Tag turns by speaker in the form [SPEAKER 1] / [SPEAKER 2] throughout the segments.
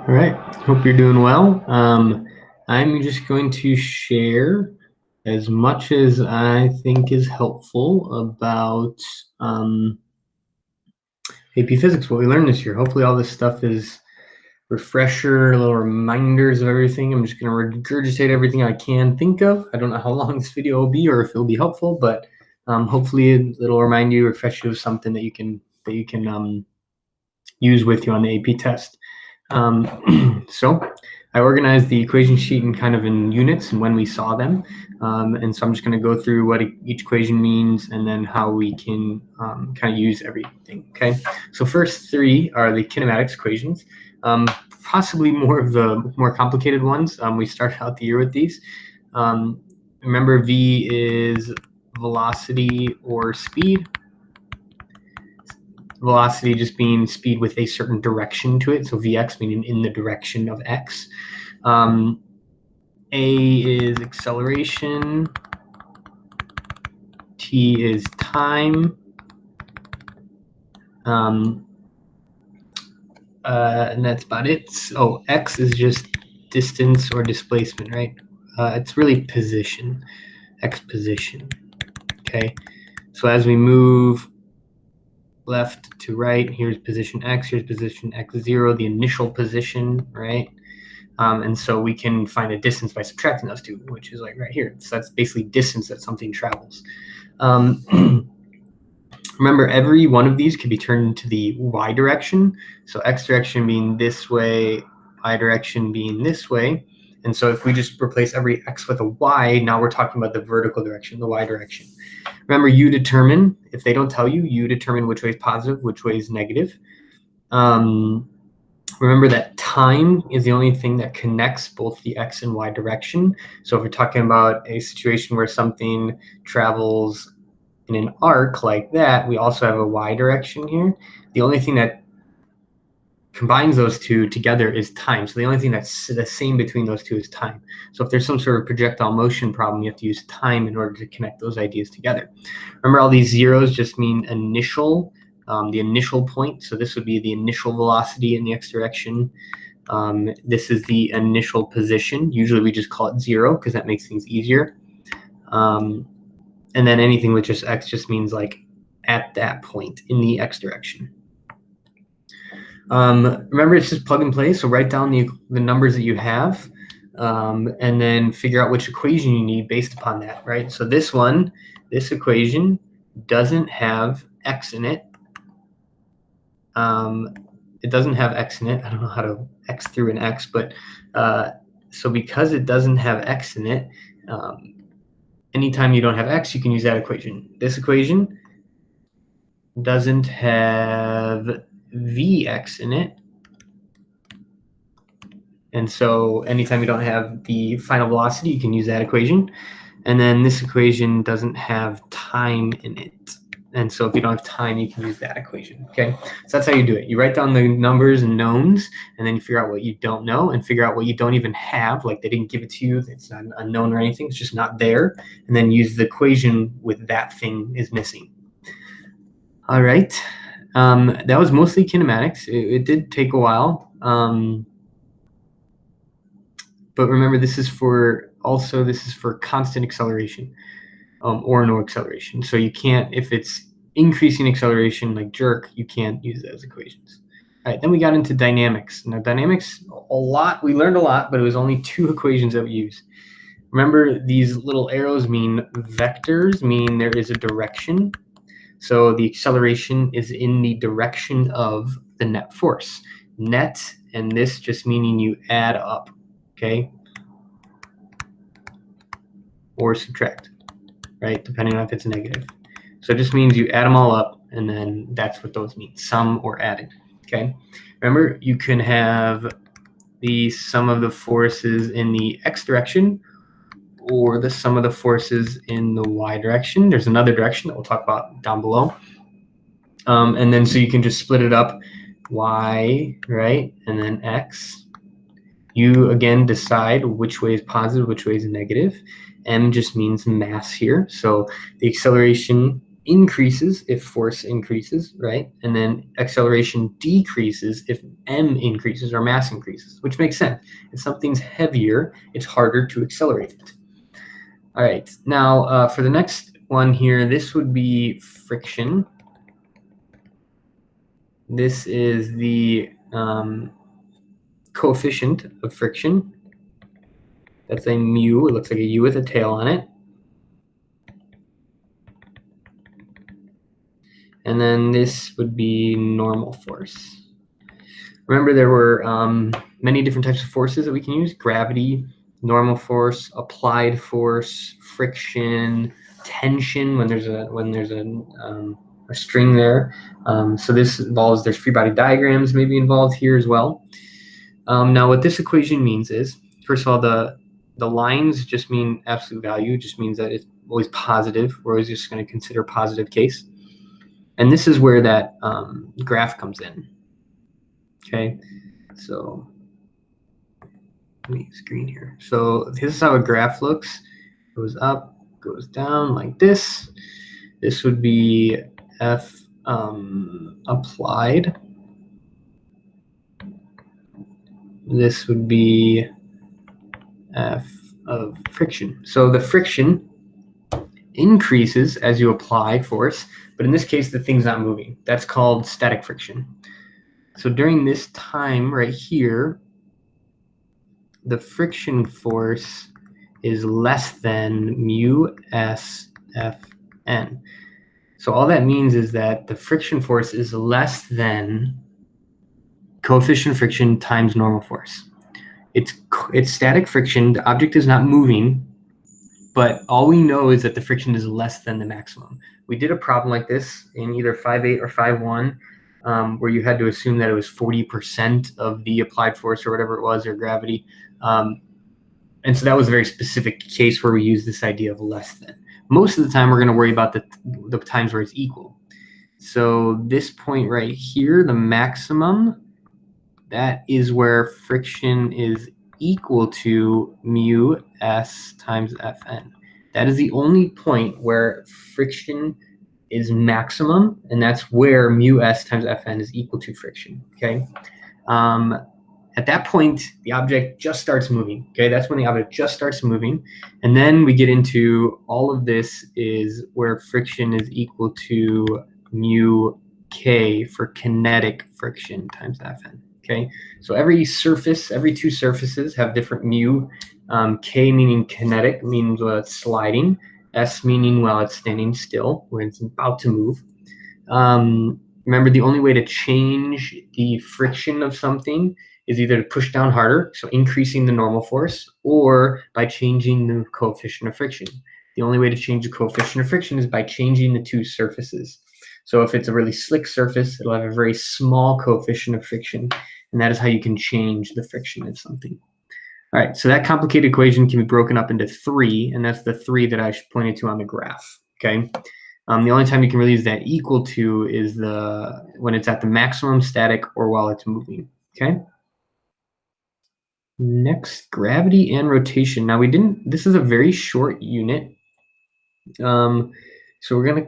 [SPEAKER 1] All right, hope you're doing well. I'm just going to share as much as I think is helpful about AP Physics, what we learned this year. Hopefully all this stuff is refresher, little reminders of everything. I'm just going to regurgitate everything I can think of. I don't know how long this video will be or if it'll be helpful, but hopefully it'll remind you, refresh you of something that you can use with you on the AP test. So I organized the equation sheet in units and when we saw them. And so I'm just going to go through what each equation means and then how we can kind of use everything. Okay. So first three are the kinematics equations. Possibly more of the more complicated ones. We started out the year with these. Remember, V is velocity or speed. Velocity just being speed with a certain direction to it. So Vx meaning in the direction of x. A is acceleration. T is time. And that's about it. So x is just distance or displacement, right? It's really position, x position. Okay. So as we move left to right, here's position x, here's position x0, the initial position, right? And so we can find a distance by subtracting those two, which is like right here. So that's basically distance that something travels. Remember, every one of these can be turned into the y direction. So x direction being this way, y direction being this way. And so if we just replace every x with a y, now we're talking about the vertical direction, the y direction. Remember, you determine, if they don't tell you, you determine which way is positive, which way is negative. Remember that time is the only thing that connects both the x and y direction. So if we're talking about a situation where something travels in an arc like that, we also have a y direction here. The only thing that combines those two together is time. So the only thing that's the same between those two is time. So if there's some sort of projectile motion problem, you have to use time in order to connect those ideas together. Remember, all these zeros just mean initial, the initial point. So this would be the initial velocity in the x direction. This is the initial position. Usually we just call it 0 because that makes things easier. And then anything with just x just means like at that point in the x direction. Remember, it's just plug and play. So write down the numbers that you have and then figure out which equation you need based upon that, right? So this equation doesn't have x in it. It doesn't have x in it. I don't know how to x through an x, but so because it doesn't have x in it, anytime you don't have x, you can use that equation. This equation doesn't have Vx in it. And so anytime you don't have the final velocity, you can use that equation. And then this equation doesn't have time in it. And so if you don't have time, you can use that equation, okay? So that's how you do it. You write down the numbers and knowns, and then you figure out what you don't know and figure out what you don't even have, like they didn't give it to you, it's not unknown or anything, it's just not there, and then use the equation with that thing is missing. All right, that was mostly kinematics. It did take a while, but remember this is for constant acceleration. Or no acceleration. So you can't, if it's increasing acceleration like jerk, you can't use those equations. All right, then we got into dynamics. Now dynamics, we learned a lot, but it was only 2 equations that we used. Remember, these little arrows mean vectors, meaning there is a direction. So the acceleration is in the direction of the net force. Net, and this just meaning you add up, okay? Or subtract, right? Depending on if it's negative. So it just means you add them all up, and then that's what those mean, sum or added, okay? Remember, you can have the sum of the forces in the x direction or the sum of the forces in the y direction. There's another direction that we'll talk about down below. And then so you can just split it up, y, right, and then x. You, again, decide which way is positive, which way is negative. M just means mass here. So the acceleration increases if force increases, right? And then acceleration decreases if m increases or mass increases, which makes sense. If something's heavier, it's harder to accelerate it. All right, now for the next one here, this would be friction. This is the coefficient of friction. That's a mu. It looks like a U with a tail on it. And then this would be normal force. Remember, there were many different types of forces that we can use: gravity, normal force, applied force, friction, tension when there's a string there. So this involves, there's free body diagrams maybe involved here as well. Now what this equation means is, first of all, the lines just mean absolute value. It just means that it's always positive. We're always just going to consider positive case. And this is where that graph comes in. Okay, so let me use green here. So this is how a graph looks. Goes up, goes down like this. This would be F applied. This would be F of friction. So the friction increases as you apply force, but in this case, the thing's not moving. That's called static friction. So during this time right here, the friction force is less than mu s Fn. So all that means is that the friction force is less than coefficient of friction times normal force. It's static friction. The object is not moving, but all we know is that the friction is less than the maximum. We did a problem like this in either 5.8 or 5.1, where you had to assume that it was 40% of the applied force or whatever it was, or gravity. And so that was a very specific case where we use this idea of less than. Most of the time, we're going to worry about the times where it's equal. So this point right here, the maximum, that is where friction is equal to mu s times Fn. That is the only point where friction is maximum, and that's where mu s times Fn is equal to friction. Okay. At that point, the object just starts moving. Okay, that's when the object just starts moving, and then we get into all of this is where friction is equal to mu k for kinetic friction times Fn. Okay, so every surface, every two surfaces have different mu. K meaning kinetic, means while it's sliding. S meaning while it's standing still, when it's about to move. Remember, the only way to change the friction of something is either to push down harder, so increasing the normal force, or by changing the coefficient of friction. The only way to change the coefficient of friction is by changing the two surfaces. So if it's a really slick surface, it'll have a very small coefficient of friction, and that is how you can change the friction of something. All right, so that complicated equation can be broken up into three, and that's the three that I pointed to on the graph, okay? The only time you can really use that equal to is when it's at the maximum static or while it's moving, okay? Next, gravity and rotation. Now this is a very short unit. So we're gonna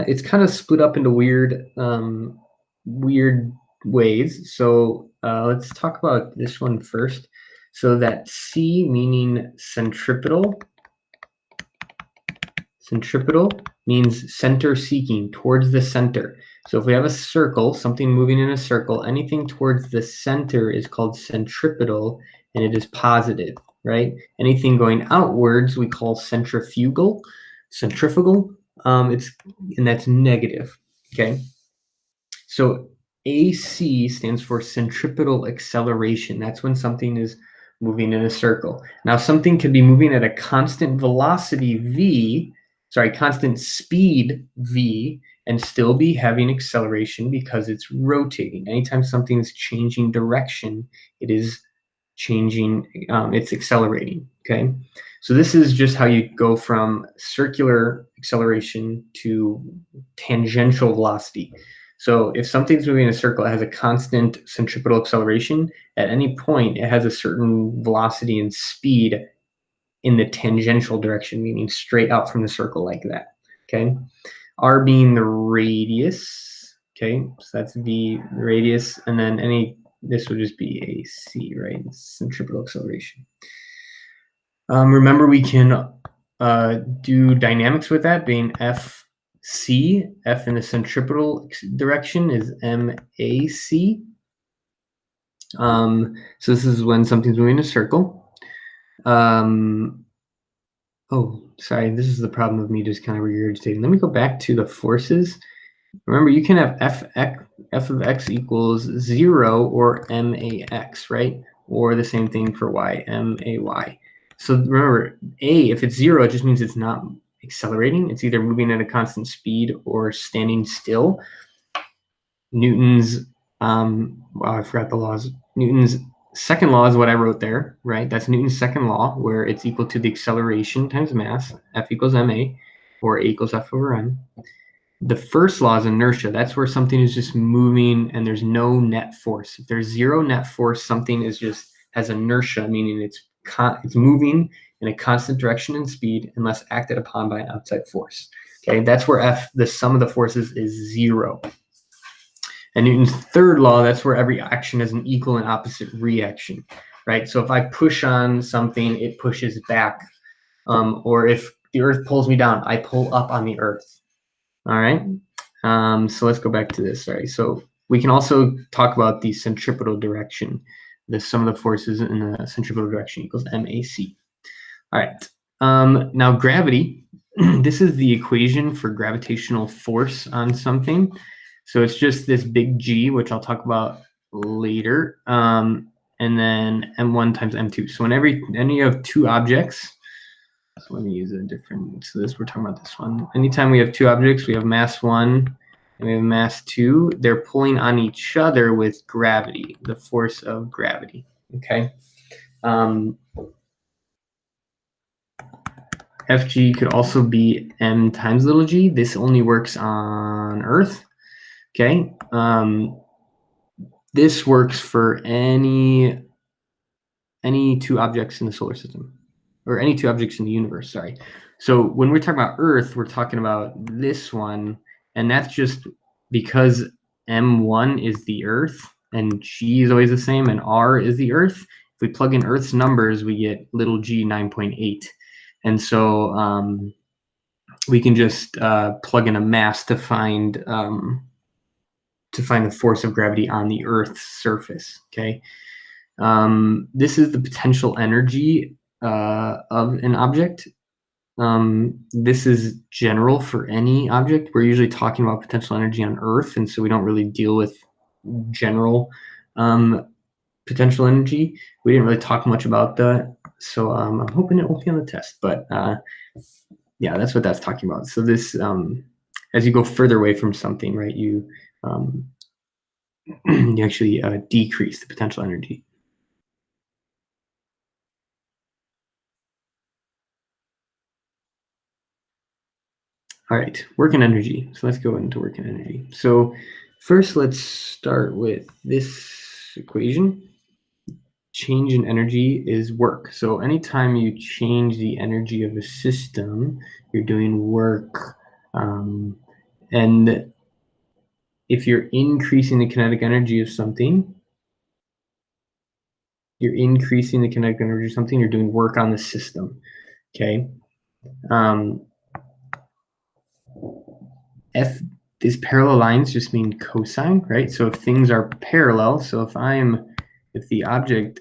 [SPEAKER 1] it's kind of split up into weird ways. So let's talk about this one first. So that C meaning centripetal. Centripetal means center seeking, towards the center. So if we have a circle, something moving in a circle, anything towards the center is called centripetal, and it is positive, right? Anything going outwards we call centrifugal. And that's negative, okay? So AC stands for centripetal acceleration. That's when something is moving in a circle. Now, something could be moving at a constant velocity constant speed v, and still be having acceleration because it's rotating. Anytime something's changing direction, it is changing, it's accelerating, okay? So this is just how you go from circular acceleration to tangential velocity. So if something's moving in a circle, it has a constant centripetal acceleration. At any point, it has a certain velocity and speed in the tangential direction, meaning straight out from the circle like that, okay? r being the radius, okay, so that's v, the radius, and then this would just be a c, right, centripetal acceleration. Remember, we can do dynamics with that, being fc, f in the centripetal direction is mac. So this is when something's moving in a circle. Oh, sorry, this is the problem of me just kind of regurgitating. Let me go back to the forces. Remember, you can have f of x equals 0 or max, right? Or the same thing for y, may. So remember, if it's 0, it just means it's not accelerating. It's either moving at a constant speed or standing still. Newton's, I forgot the laws. Newton's second law is what I wrote there, right? That's Newton's second law, where it's equal to the acceleration times mass, F equals ma, or A equals F over m. The first law is inertia. That's where something is just moving and there's no net force. If there's 0 net force, something has inertia, meaning it's moving in a constant direction and speed unless acted upon by an outside force. Okay, that's where the sum of the forces is 0. And Newton's third law, that's where every action has an equal and opposite reaction, right? So if I push on something, it pushes back. Or if the earth pulls me down, I pull up on the earth. All right. So let's go back to this. Sorry. So we can also talk about the centripetal direction. The sum of the forces in the centripetal direction equals mac. All right. Now gravity. This is the equation for gravitational force on something. So it's just this big G, which I'll talk about later, and then m1 times m2. So whenever you have two objects, so let me use a different, so we're talking about this one. Anytime we have two objects, we have mass 1 and we have mass 2, they're pulling on each other with gravity, the force of gravity, okay? Fg could also be m times little g. This only works on Earth. Okay, this works for any two objects in the solar system, or any two objects in the universe, sorry. So when we're talking about Earth, we're talking about this one, and that's just because M1 is the Earth, and G is always the same, and R is the Earth. If we plug in Earth's numbers, we get little g 9.8. And so we can just plug in a mass to find the force of gravity on the Earth's surface, okay? This is the potential energy of an object. This is general for any object. We're usually talking about potential energy on Earth, and so we don't really deal with general potential energy. We didn't really talk much about that, so I'm hoping it won't be on the test, but yeah, that's what that's talking about. So this, as you go further away from something, right, you you actually decrease the potential energy. All right, working energy. So let's go into working energy. So first, let's start with this equation. Change in energy is work. So anytime you change the energy of a system, you're doing work. And if you're increasing the kinetic energy of something, you're doing work on the system, okay? These parallel lines just mean cosine, right? So if things are parallel, so if the object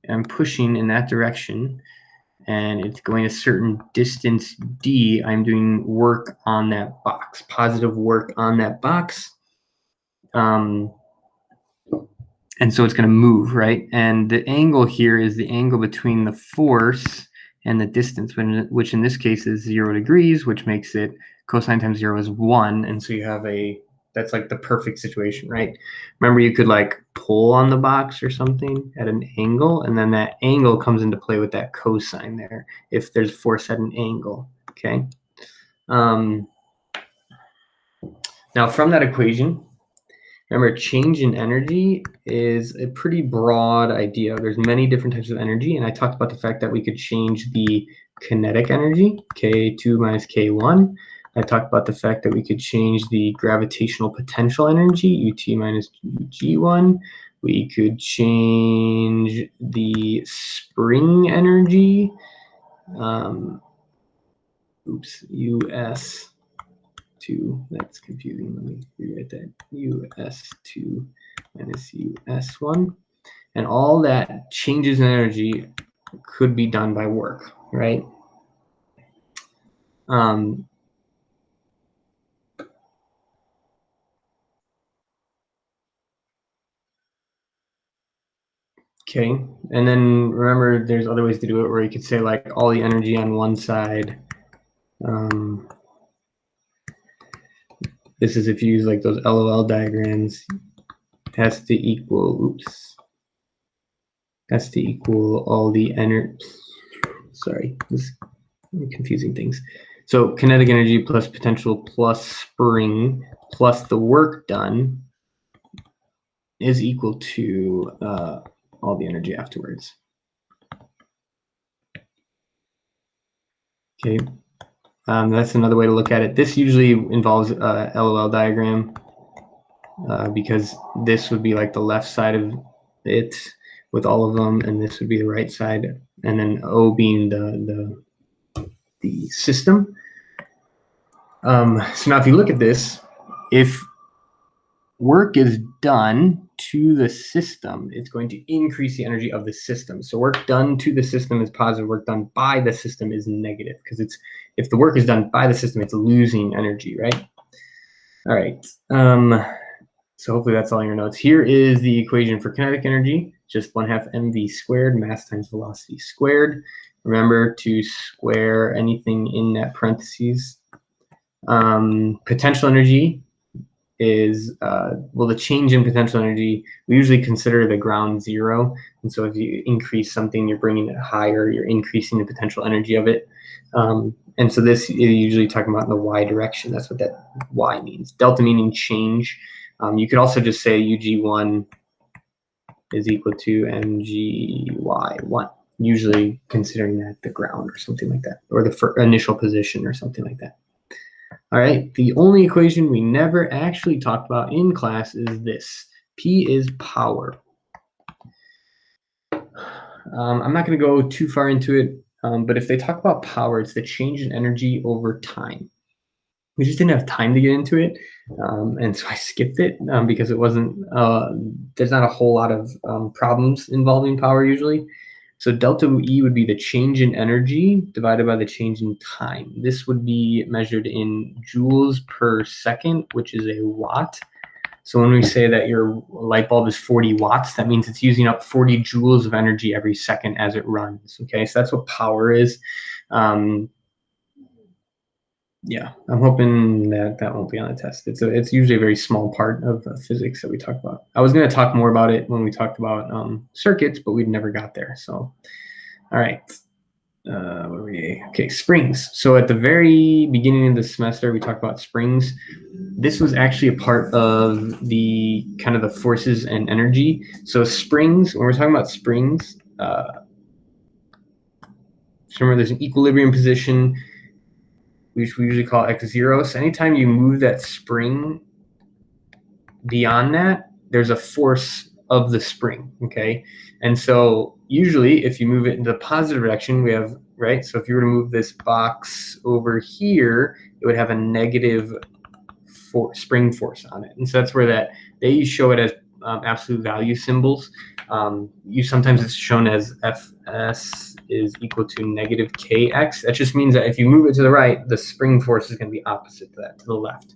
[SPEAKER 1] I'm pushing in that direction and it's going a certain distance d, I'm doing work on that box, positive work on that box. And so it's going to move, right? And the angle here is the angle between the force and the distance, which in this case is 0 degrees, which makes it cosine times 0 is 1. And so you have that's like the perfect situation, right? Remember, you could like pull on the box or something at an angle, and then that angle comes into play with that cosine there if there's force at an angle, okay? Now from that equation, remember, change in energy is a pretty broad idea. There's many different types of energy, and I talked about the fact that we could change the kinetic energy, K2 minus K1, I talked about the fact that we could change the gravitational potential energy, UT minus G1. We could change the spring energy, US2, that's confusing, let me rewrite that, US2 minus US1. And all that changes in energy could be done by work, right? Okay, and then remember there's other ways to do it where you could say like all the energy on one side. This is if you use like those LOL diagrams, has to equal, has to equal all the energy. Sorry, this is confusing things. So kinetic energy plus potential plus spring plus the work done is equal to all the energy afterwards. Okay, that's another way to look at it. This usually involves a LOL diagram because this would be like the left side of it with all of them, and this would be the right side, and then O being the system. So now if you look at this, if work is done to the system, it's going to increase the energy of the system. So work done to the system is positive, work done by the system is negative, because it's, if the work is done by the system, it's losing energy, right? All right. So hopefully that's all in your notes. Here is the equation for kinetic energy, just 1/2 mv squared, mass times velocity squared. Remember to square anything in that parentheses. Potential energy is, well, the change in potential energy, we usually consider the ground zero. And so if you increase something, you're bringing it higher, you're increasing the potential energy of it. And so this is usually talking about in the y direction. That's what that y means. Delta meaning change. You could also just say UG1 is equal to MGY1, usually considering that the ground or something like that, or the initial position or something like that. All right, the only equation we never actually talked about in class is this. P is power. I'm not going to go too far into it, but if they talk about power, it's the change in energy over time. We just didn't have time to get into it, and so I skipped it because it wasn't, there's not a whole lot of problems involving power usually. So delta E would be the change in energy divided by the change in time. This would be measured in joules per second, which is a watt. So when we say that your light bulb is 40 watts, that means it's using up 40 joules of energy every second as it runs. Okay, so that's what power is. Yeah, I'm hoping that that won't be on the test. It's usually a very small part of physics that we talk about. I was going to talk more about it when we talked about circuits, but we never got there. So, all right. What are we? Okay, springs. So at the very beginning of the semester, we talked about springs. This was actually a part of the kind of the forces and energy. So springs, when we're talking about springs, so remember there's an equilibrium position, which we usually call x0. So anytime you move that spring beyond that, there's a force of the spring, okay? And so usually if you move it in the positive direction, we have, right? So if you were to move this box over here, it would have a negative spring force on it. And so that's where that, they show it as absolute value symbols. Sometimes it's shown as Fs is equal to negative Kx. That just means that if you move it to the right, the spring force is going to be opposite to that, to the left.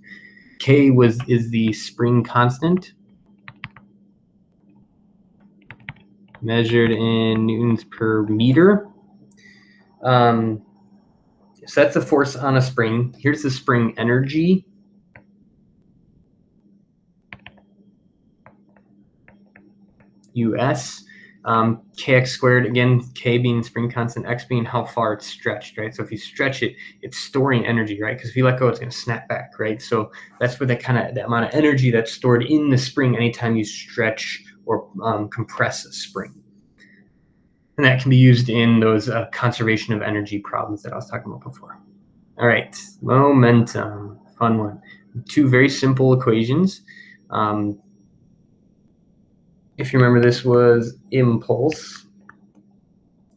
[SPEAKER 1] K is the spring constant, measured in newtons per meter. So that's the force on a spring. Here's the spring energy. US. Kx squared, again, K being spring constant, X being how far it's stretched, right? So if you stretch it, it's storing energy, right? Because if you let go, it's going to snap back, right? So that's where the amount of energy that's stored in the spring anytime you stretch or compress a spring. And that can be used in those conservation of energy problems that I was talking about before. All right, momentum, fun one. Two very simple equations. If you remember, this was impulse.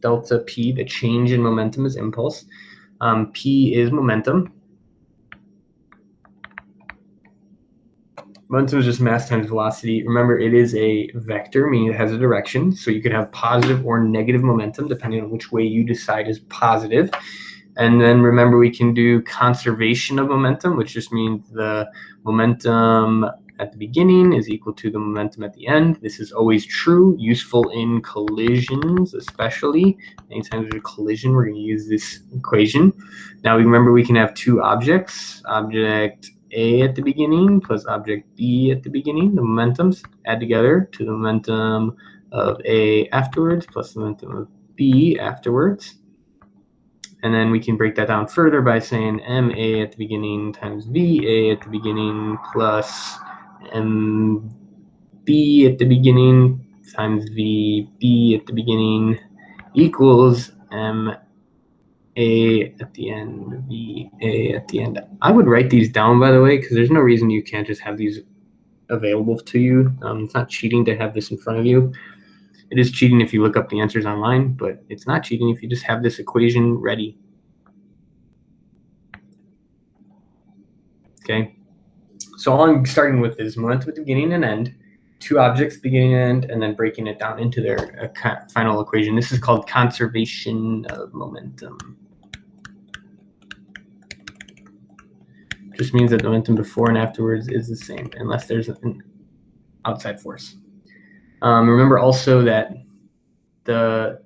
[SPEAKER 1] Delta P, the change in momentum is impulse. P is momentum. Momentum is just mass times velocity. Remember, it is a vector, meaning it has a direction. So you could have positive or negative momentum, depending on which way you decide is positive. And then remember, we can do conservation of momentum, which just means the momentum at the beginning is equal to the momentum at the end. This is always true, useful in collisions, especially. Anytime there's a collision, we're going to use this equation. Now, remember, we can have two objects, object A at the beginning plus object B at the beginning. The momentums add together to the momentum of A afterwards plus the momentum of B afterwards. And then we can break that down further by saying MA at the beginning times VA at the beginning plus MB at the beginning times VB at the beginning equals MA at the end, VA at the end. I would write these down, by the way, because there's no reason you can't just have these available to you. It's not cheating to have this in front of you. It is cheating if you look up the answers online, but it's not cheating if you just have this equation ready. Okay, so all I'm starting with is momentum at the beginning and end, two objects beginning and end, and then breaking it down into their final equation. This is called conservation of momentum. Just means that the momentum before and afterwards is the same, unless there's an outside force. Remember also that the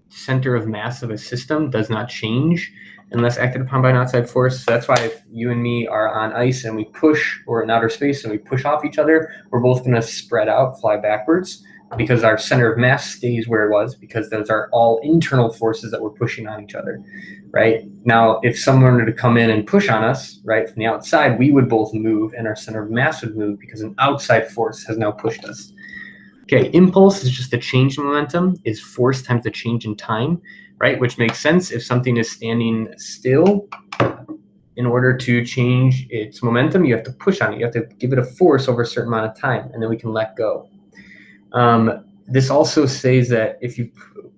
[SPEAKER 1] center of mass of a system does not change unless acted upon by an outside force. So that's why if you and me are on ice and we push, or in outer space and we push off each other, we're both going to spread out, fly backwards, because our center of mass stays where it was, because those are all internal forces that we're pushing on each other, right? Now, if someone were to come in and push on us, right, from the outside, we would both move and our center of mass would move because an outside force has now pushed us. Okay, impulse is just the change in momentum, is force times the change in time, right? Which makes sense. If something is standing still, in order to change its momentum, you have to push on it. You have to give it a force over a certain amount of time, and then we can let go. This also says that if you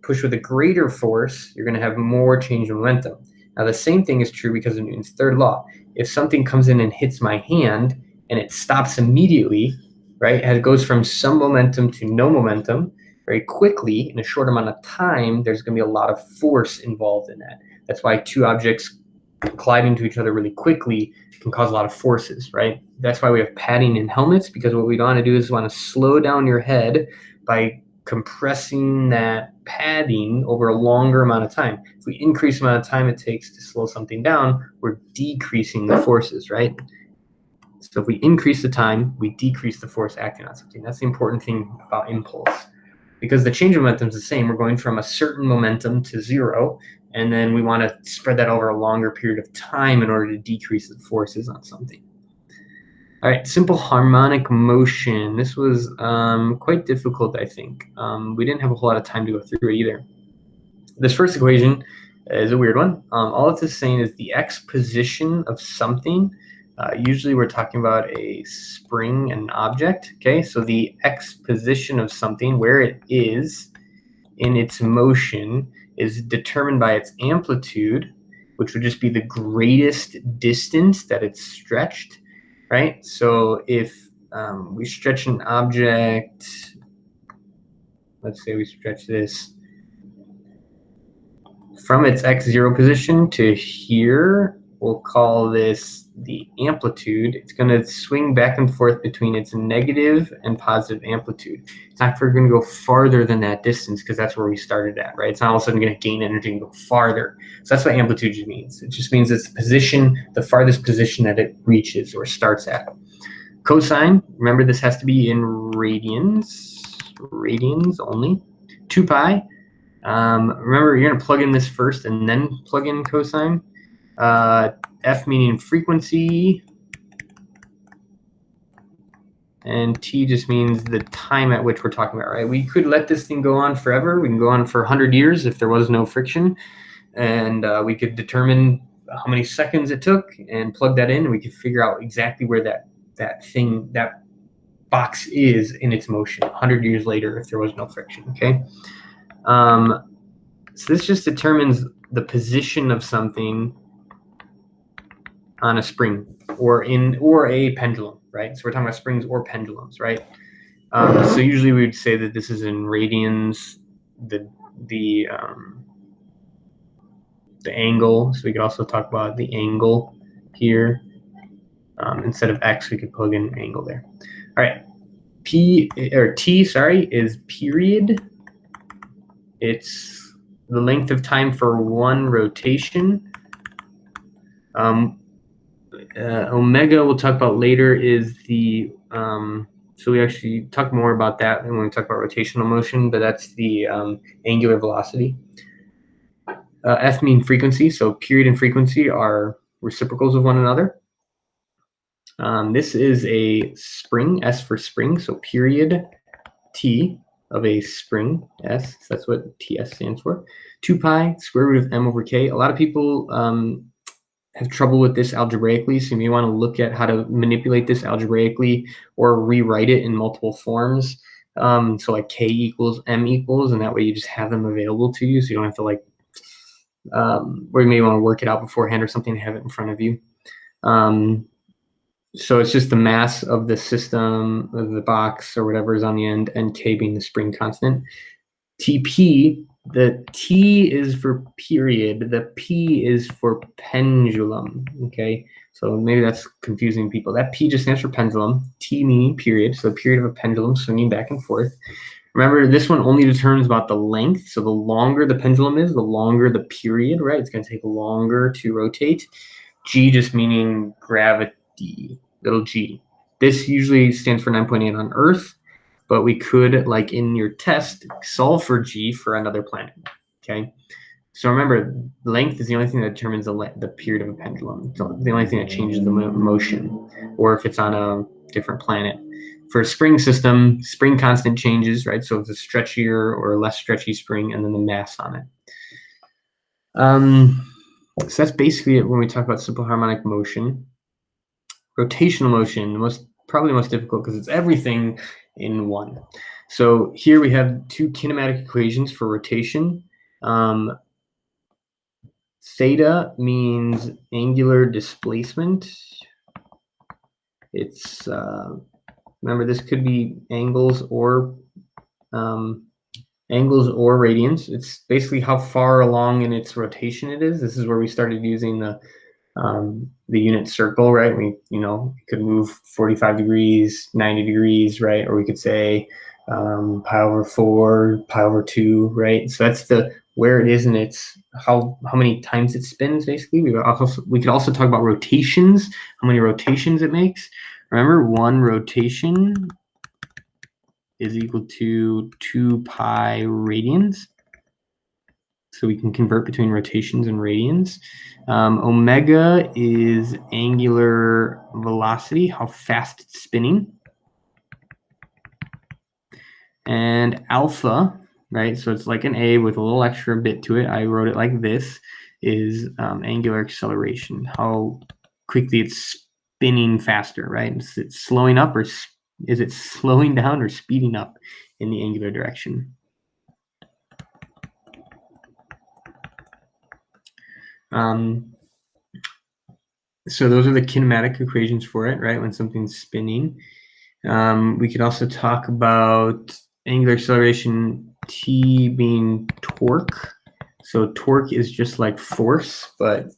[SPEAKER 1] push with a greater force, you're going to have more change in momentum. Now, the same thing is true because of Newton's third law. If something comes in and hits my hand and it stops immediately, right, it goes from some momentum to no momentum very quickly in a short amount of time, there's going to be a lot of force involved in that. That's why two objects colliding to each other really quickly can cause a lot of forces, right? That's why we have padding in helmets, because what we want to do is want to slow down your head by compressing that padding over a longer amount of time. If we increase the amount of time it takes to slow something down, we're decreasing the forces, right? So if we increase the time, we decrease the force acting on something. That's the important thing about impulse. Because the change of momentum is the same. We're going from a certain momentum to zero, and then we want to spread that over a longer period of time in order to decrease the forces on something. All right, simple harmonic motion. This was quite difficult, I think. We didn't have a whole lot of time to go through it either. This first equation is a weird one. All it's saying is the x position of something. Usually we're talking about a spring and an object, okay? So the x position of something, where it is in its motion, is determined by its amplitude, which would just be the greatest distance that it's stretched, right? So if we stretch an object, let's say we stretch this from its x0 position to here, we'll call this the amplitude. It's going to swing back and forth between its negative and positive amplitude. It's not going to go farther than that distance, because that's where we started at, right? It's not all of a sudden going to gain energy and go farther. So that's what amplitude just means. It just means it's the position, the farthest position that it reaches or starts at. Cosine, remember this has to be in radians only. 2 pi. Remember, you're going to plug in this first and then plug in cosine. F meaning frequency, and T just means the time at which we're talking about, right? We could let this thing go on forever. We can go on for 100 years if there was no friction, and we could determine how many seconds it took and plug that in, and we could figure out exactly where that box is in its motion 100 years later if there was no friction. Okay, so this just determines the position of something on a spring or a pendulum, right? So we're talking about springs or pendulums, right? So usually we would say that this is in radians, the angle. So we could also talk about the angle here. Instead of x, we could plug in angle there. All right, T, is period. It's the length of time for one rotation. Omega we'll talk about later is the so we actually talk more about that when we talk about rotational motion, but that's the angular velocity. F mean frequency, so period and frequency are reciprocals of one another. This is a spring, S for spring, so period T of a spring, S, so that's what TS stands for. 2 pi square root of m over k. A lot of people have trouble with this algebraically, so you may want to look at how to manipulate this algebraically or rewrite it in multiple forms. So like k equals m equals, and that way you just have them available to you, so you don't have to like, or you may want to work it out beforehand or something, have it in front of you. So it's just the mass of the system, of the box or whatever is on the end, and k being the spring constant. TP, the T is for period, the P is for pendulum, okay? So maybe that's confusing people. That P just stands for pendulum, T meaning period, so the period of a pendulum swinging back and forth. Remember, this one only determines about the length, so the longer the pendulum is, the longer the period, right? It's going to take longer to rotate. G just meaning gravity, little g. This usually stands for 9.8 on Earth, but we could, like in your test, solve for G for another planet, okay? So remember, length is the only thing that determines the period of a pendulum. It's the only thing that changes the motion, or if it's on a different planet. For a spring system, spring constant changes, right? So it's a stretchier or less stretchy spring, and then the mass on it. So that's basically it when we talk about simple harmonic motion. Rotational motion, probably the most difficult because it's everything in one. So here we have two kinematic equations for rotation. Theta means angular displacement. It's remember, this could be angles or radians. It's basically how far along in its rotation it is. This is where we started using the unit circle, right? We, could move 45 degrees, 90 degrees, right? Or we could say pi over 4, pi over 2, right? So that's where it is, and it's how many times it spins, basically. We could also talk about rotations, how many rotations it makes. Remember, one rotation is equal to 2 pi radians. So we can convert between rotations and radians. Omega is angular velocity, how fast it's spinning. And alpha, right, so it's like an A with a little extra bit to it. I wrote it like this, is angular acceleration, how quickly it's spinning faster, right? Is it slowing up, or is it slowing down or speeding up in the angular direction? So those are the kinematic equations for it, right? When something's spinning. We could also talk about angular acceleration, T being torque. So torque is just like force, but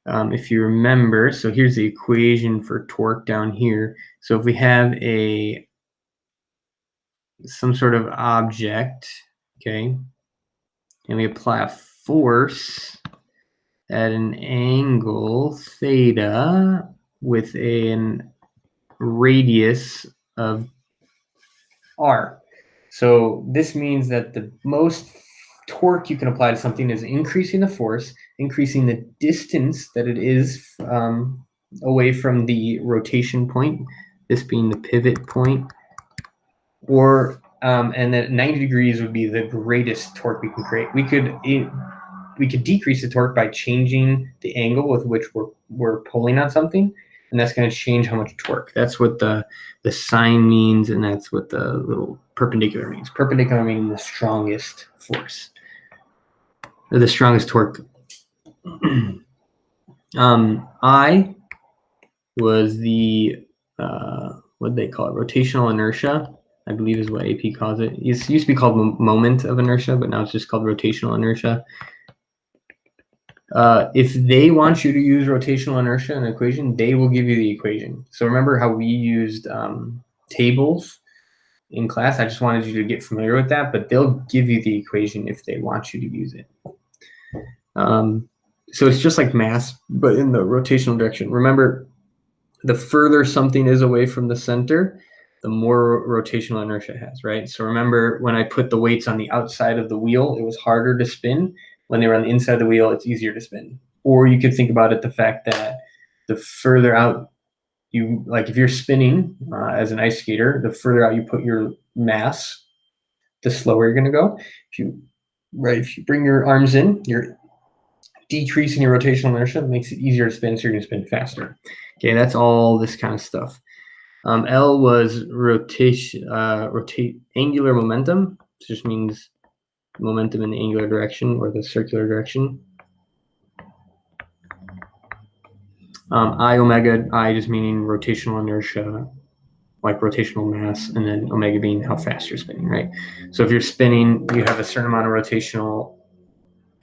[SPEAKER 1] if you remember, so here's the equation for torque down here. So if we have some sort of object, okay, and we apply a force at an angle theta with an radius of r. So this means that the most torque you can apply to something is increasing the force, increasing the distance that it is away from the rotation point, this being the pivot point, or and then 90 degrees would be the greatest torque we can create. We could could decrease the torque by changing the angle with which we're pulling on something, and that's going to change how much torque. That's what the sign means, and that's what the little perpendicular means. Perpendicular meaning the strongest force, or the strongest torque. I was the what do they call it? Rotational inertia, I believe is what AP calls it. It used to be called moment of inertia, but now it's just called rotational inertia. If they want you to use rotational inertia in an equation, they will give you the equation. So remember how we used tables in class? I just wanted you to get familiar with that, but they'll give you the equation if they want you to use it. So it's just like mass, but in the rotational direction. Remember, the further something is away from the center, the more rotational inertia it has, right? So remember, when I put the weights on the outside of the wheel, it was harder to spin. When they were on the inside of the wheel, it's easier to spin. Or you could think about it the fact that the further out you, like if you're spinning as an ice skater, the further out you put your mass, the slower you're going to go. If you bring your arms in, you're decreasing your rotational inertia. It makes it easier to spin, so you're going to spin faster. Okay, that's all this kind of stuff. L was angular momentum. It just means momentum in the angular direction or the circular direction. I omega, I just meaning rotational inertia, like rotational mass, and then omega being how fast you're spinning, right? So if you're spinning, you have a certain amount of rotational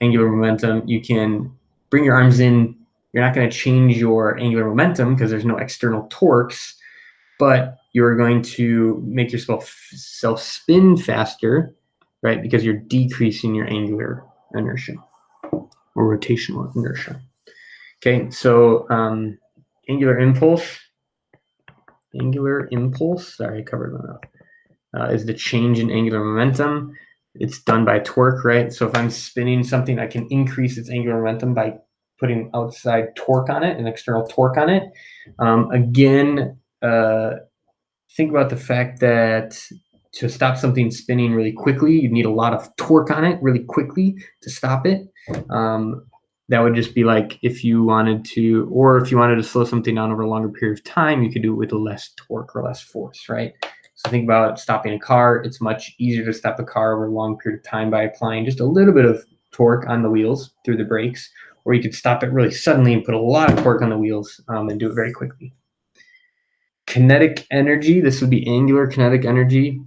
[SPEAKER 1] angular momentum. You can bring your arms in. You're not going to change your angular momentum because there's no external torques, but you're going to make yourself spin faster, right? Because you're decreasing your angular inertia or rotational inertia. Okay, so angular impulse, sorry, I covered my mouth, is the change in angular momentum. It's done by torque, right? So if I'm spinning something, I can increase its angular momentum by putting outside torque on it, an external torque on it. Again, think about the fact that to stop something spinning really quickly, you need a lot of torque on it really quickly to stop it. That would just be like if you wanted to slow something down over a longer period of time, you could do it with less torque or less force, right? So think about stopping a car. It's much easier to stop a car over a long period of time by applying just a little bit of torque on the wheels through the brakes, or you could stop it really suddenly and put a lot of torque on the wheels and do it very quickly. Kinetic energy, this would be angular kinetic energy.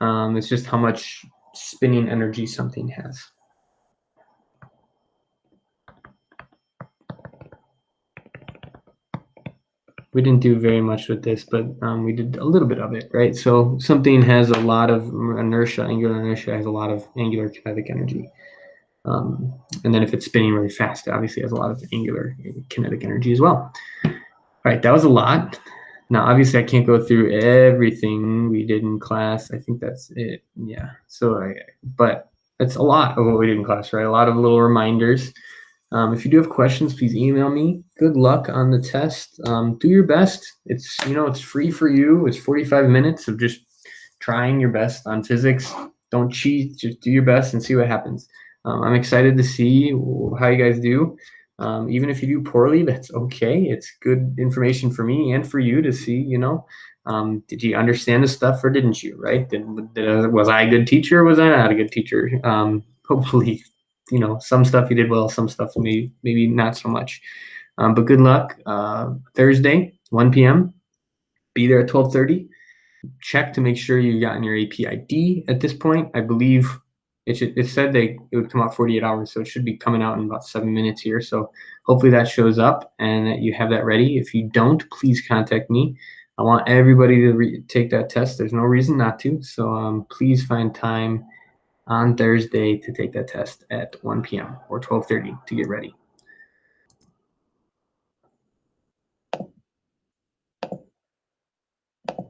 [SPEAKER 1] It's just how much spinning energy something has. We didn't do very much with this, but we did a little bit of it, right? So something has a lot of inertia, angular inertia has a lot of angular kinetic energy. And then if it's spinning really fast, it obviously has a lot of angular kinetic energy as well. All right, that was a lot. Now, obviously, I can't go through everything we did in class. I think that's it. Yeah. But it's a lot of what we did in class, right? A lot of little reminders. If you do have questions, please email me. Good luck on the test. Do your best. It's free for you. It's 45 minutes of just trying your best on physics. Don't cheat. Just do your best and see what happens. I'm excited to see how you guys do. Even if you do poorly, that's okay. It's good information for me and for you to see, did you understand the stuff or didn't you, right? Was I a good teacher or was I not a good teacher? Hopefully, some stuff you did well, some stuff maybe not so much. But good luck. Thursday, 1 p.m. Be there at 12:30. Check to make sure you've gotten your AP ID at this point. I believe it said it would come out 48 hours, so it should be coming out in about 7 minutes here. So hopefully that shows up and that you have that ready. If you don't, please contact me. I want everybody to take that test. There's no reason not to. So please find time on Thursday to take that test at 1 p.m. or 12:30 to get ready.